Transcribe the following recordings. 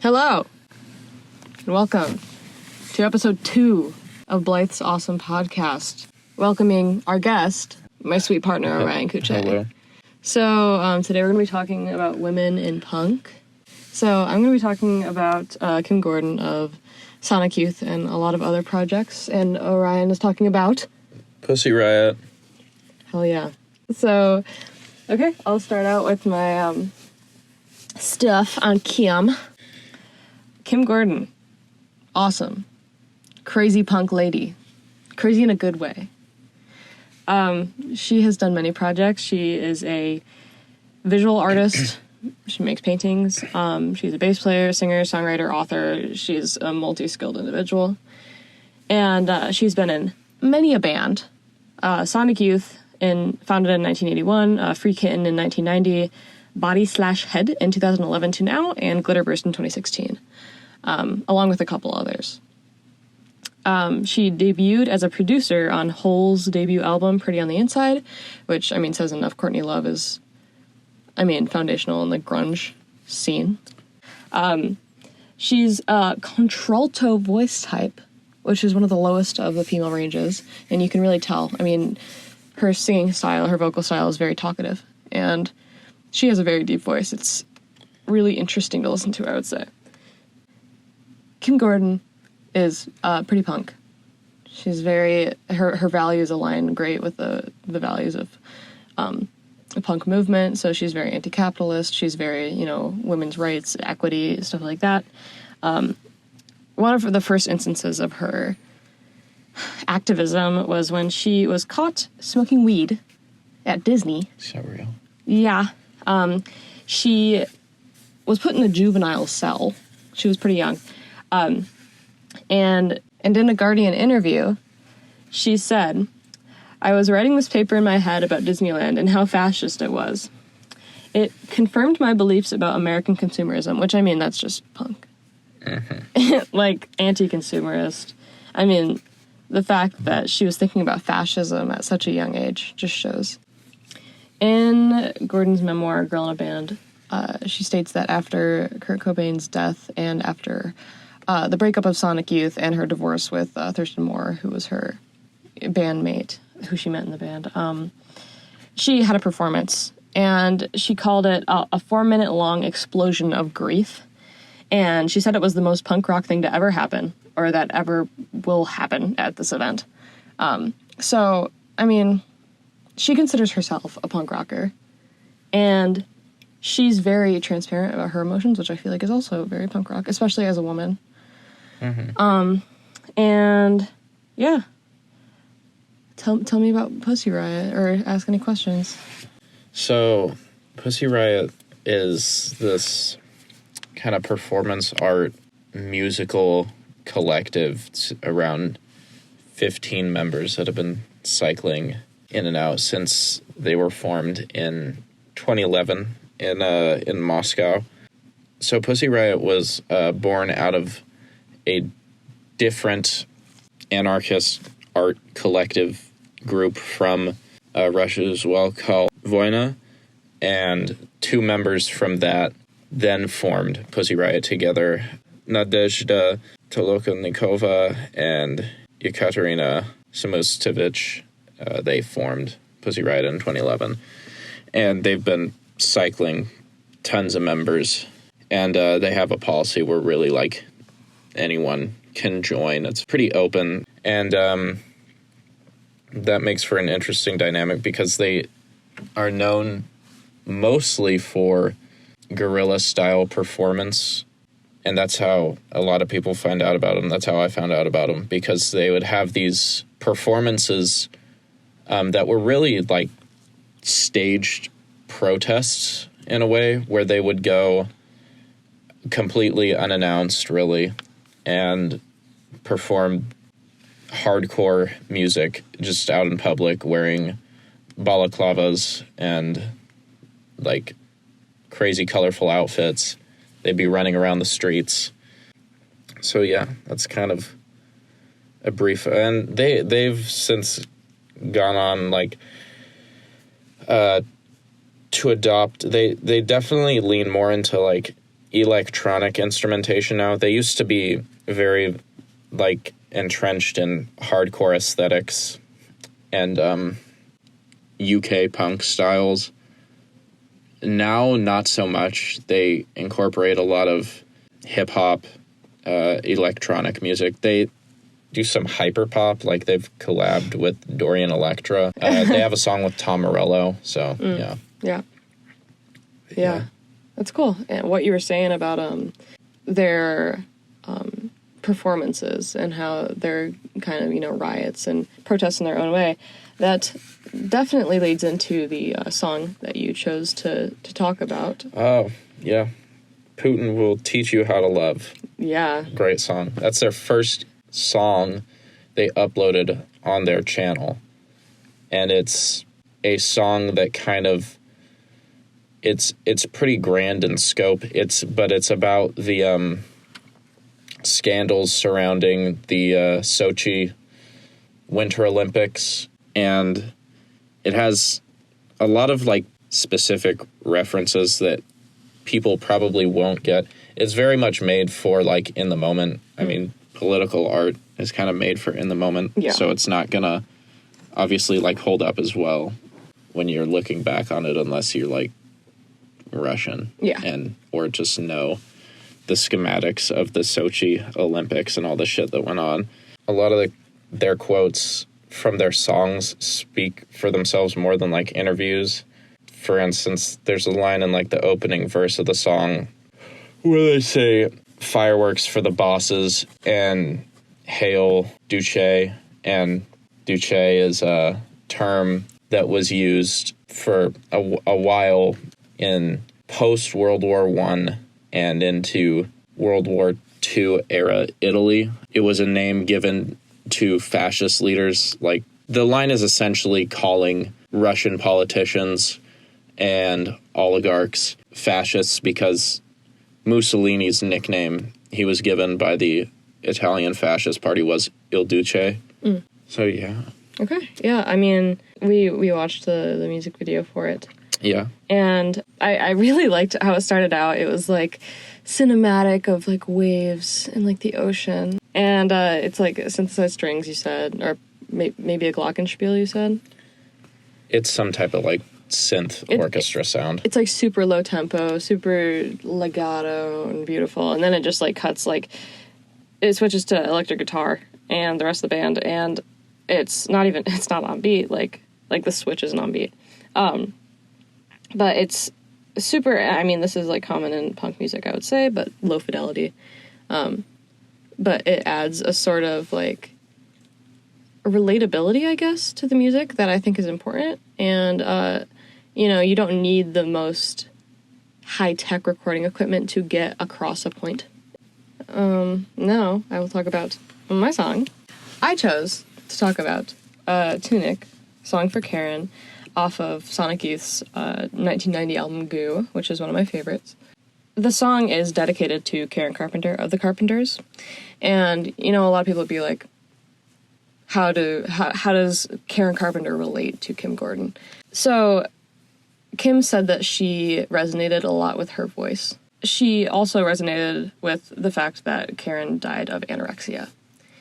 Hello, and welcome to episode 2 of Blithe's awesome podcast, welcoming our guest, my sweet partner, Orion Kuche. Hello. So, today we're going to be talking about women in punk. So, I'm going to be talking about Kim Gordon of Sonic Youth and a lot of other projects, and Orion is talking about... Pussy Riot. Hell yeah. So, okay, I'll start out with my stuff on Kim. Kim Gordon. Awesome. Crazy punk lady. Crazy in a good way. She has done many projects. She is a visual artist. She makes paintings. She's a bass player, singer, songwriter, author. She's a multi-skilled individual. And she's been in many a band. Sonic Youth, founded in 1981, Free Kitten in 1990, Body/Head in 2011 to now, and Glitterburst in 2016, along with a couple others. She debuted as a producer on Hole's debut album, Pretty on the Inside, which, says enough. Courtney Love is, foundational in the grunge scene. She's a contralto voice type, which is one of the lowest of the female ranges, and you can really tell. Her singing style, her vocal style is very talkative, and she has a very deep voice. It's really interesting to listen to, I would say. Kim Gordon is pretty punk. She's her values align great with the values of the punk movement, so she's very anti-capitalist. She's very, women's rights, equity, stuff like that. One of the first instances of her activism was when she was caught smoking weed at Disney. Is that real? Yeah. She was put in a juvenile cell. She was pretty young. And in a Guardian interview, she said, "I was writing this paper in my head about Disneyland and how fascist it was. It confirmed my beliefs about American consumerism," which, that's just punk. Mm-hmm. Like, anti-consumerist. The fact that she was thinking about fascism at such a young age just shows. In Gordon's memoir, Girl in a Band, she states that after Kurt Cobain's death and after the breakup of Sonic Youth and her divorce with Thurston Moore, who was her bandmate, who she met in the band, she had a performance, and she called it a 4-minute long explosion of grief. And she said it was the most punk rock thing to ever happen, or that ever will happen at this event. She considers herself a punk rocker, and she's very transparent about her emotions, which I feel like is also very punk rock, especially as a woman. Mm-hmm. And yeah, tell me about Pussy Riot, or ask any questions. So, Pussy Riot is this kind of performance art musical collective. It's around 15 members that have been cycling in and out since they were formed in 2011 in Moscow. So Pussy Riot was born out of a different anarchist art collective group from Russia as well, called Voyna, and 2 members from that then formed Pussy Riot together. Nadezhda Tolokonnikova and Yekaterina Samustevich, they formed Pussy Riot in 2011. And they've been cycling tons of members. And they have a policy where really, anyone can join. It's pretty open. And that makes for an interesting dynamic because they are known mostly for guerrilla-style performance, and that's how a lot of people find out about them. That's how I found out about them, because they would have these performances that were really, staged protests, in a way, where they would go completely unannounced, really, and perform hardcore music just out in public, wearing balaclavas and, crazy colorful outfits. They'd be running around the streets. So yeah, that's kind of a brief, and they've since gone on to adopt, they definitely lean more into electronic instrumentation now. They used to be very, like, entrenched in hardcore aesthetics and UK punk styles. Now, not so much. They incorporate a lot of hip-hop, electronic music. They do some hyper-pop, like they've collabed with Dorian Electra. They have a song with Tom Morello, so, Yeah. That's cool. And what you were saying about their performances and how they're kind of, you know, riots and protests in their own way, that definitely leads into the song that you chose to talk about. Oh, yeah. Putin Will Teach You How to Love. Yeah. Great song. That's their first song they uploaded on their channel. And it's a song that kind of, it's pretty grand in scope. But it's about the scandals surrounding the Sochi Winter Olympics, and it has a lot of like specific references that people probably won't get. It's very much made for like in the moment. I mean, political art is kind of made for in the moment, so it's not gonna obviously like hold up as well when you're looking back on it, unless you're like Russian, and or just know the schematics of the Sochi Olympics and all the shit that went on. A lot of their quotes from their songs speak for themselves more than like interviews. For instance, there's a line in like the opening verse of the song where they say fireworks for the bosses and hail Duce. And Duce is a term that was used for a while in post-World War I and into World War II era Italy. It was a name given to fascist leaders. Like, the line is essentially calling Russian politicians and oligarchs fascists because Mussolini's nickname he was given by the Italian fascist party was Il Duce. So, yeah. Okay. Yeah, I mean, we watched the music video for it. Yeah. And I really liked how it started out. It was, like, cinematic of, like, waves and, like, the ocean. And it's, like, synthesized strings, you said, or maybe a glockenspiel, you said? It's some type of, like, synth orchestra sound. It's, like, super low tempo, super legato and beautiful. And then it just, like, cuts, like, it switches to electric guitar and the rest of the band. And it's not on beat, like the switch isn't on beat. But it's super, I mean, this is, like, common in punk music, I would say, but low fidelity. But it adds a sort of, like, relatability, I guess, to the music that I think is important. And, you know, you don't need the most high-tech recording equipment to get across a point. Now, I will talk about my song. I chose to talk about Tunic, Song for Karen, off of Sonic Youth's 1990 album Goo, which is one of my favorites. The song is dedicated to Karen Carpenter of the Carpenters, and, you know, a lot of people would be like, how does Karen Carpenter relate to Kim Gordon? So, Kim said that she resonated a lot with her voice. She also resonated with the fact that Karen died of anorexia.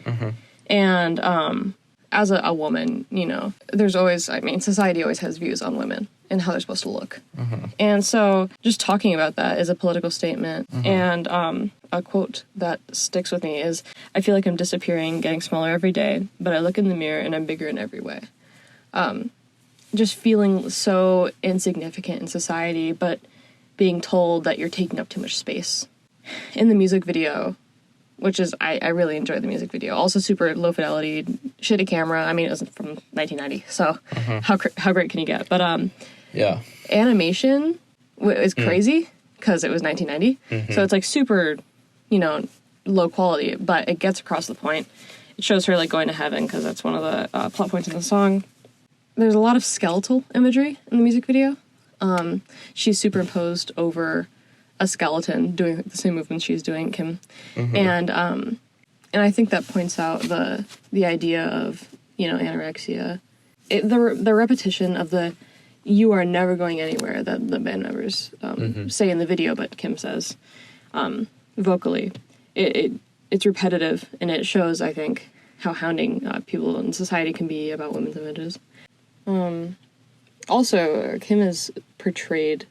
Mm-hmm. And, as a woman, you know, there's always, I mean, society always has views on women and how they're supposed to look. Mm-hmm. And so just talking about that is a political statement. Mm-hmm. And a quote that sticks with me is, I feel like I'm disappearing, getting smaller every day, but I look in the mirror and I'm bigger in every way. Just feeling so insignificant in society, but being told that you're taking up too much space. In the music video, which is, I really enjoyed the music video. Also super low fidelity, shitty camera. I mean, it was from 1990, so how great can you get? But yeah, animation is crazy because it was 1990. Mm-hmm. So it's like super, you know, low quality, but it gets across the point. It shows her like going to heaven because that's one of the plot points in the song. There's a lot of skeletal imagery in the music video. She's superimposed over a skeleton doing the same movements she's doing, Kim. Mm-hmm. And I think that points out the idea of, you know, anorexia. The repetition of the "you are never going anywhere" that the band members say in the video, but Kim says. vocally. It's repetitive, and it shows, I think, how hounding people in society can be about women's images. Also, Kim is portrayed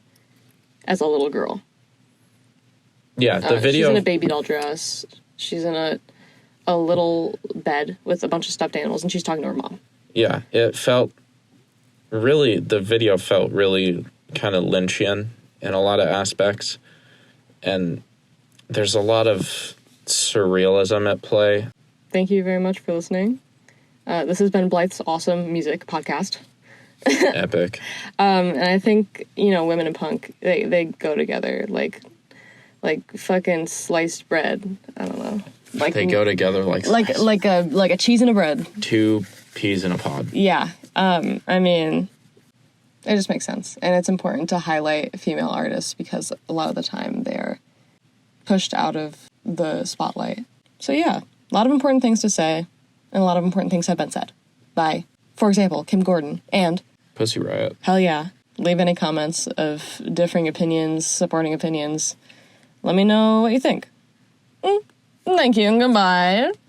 as a little girl. Yeah, the video... She's in a baby doll dress. She's in a little bed with a bunch of stuffed animals, and she's talking to her mom. Yeah, it felt... Really, the video felt really kind of Lynchian in a lot of aspects. And there's a lot of surrealism at play. Thank you very much for listening. This has been Blythe's awesome music podcast. Epic. And I think, women in punk, they go together like fucking sliced bread. I don't know. Like they go together like a cheese and a bread. 2 peas in a pod. Yeah. I mean, it just makes sense. And it's important to highlight female artists because a lot of the time they're pushed out of the spotlight. So yeah, a lot of important things to say, and a lot of important things have been said by, for example, Kim Gordon and Pussy Riot. Hell yeah. Leave any comments of differing opinions, supporting opinions. Let me know what you think. Thank you and goodbye.